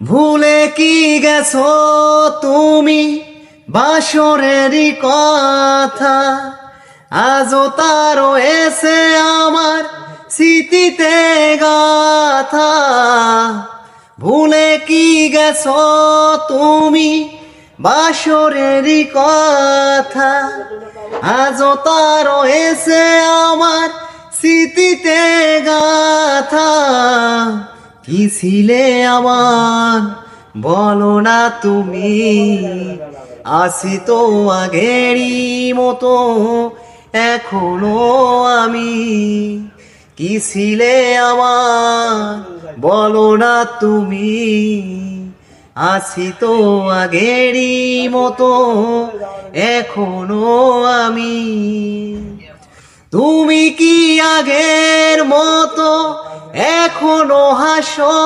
ভুলে কি গেছো তুমি বাসরেরই কথা, আজও তারও এসে আমার স্মৃতিতে গাথা। ভুলে কি গেছো তুমি বাসরেরই কথা, আজও তারও এসে আমার স্মৃতিতে গাথা। কি ছিলে আমার বলো না তুমি, আসি তো আগেরই মতো এখনো আমি। কি ছিলে আমার বলো না তুমি, আসি তো আগেরই মতো এখনো আমি। তুমি কি আগের মতো এখনো হাসো?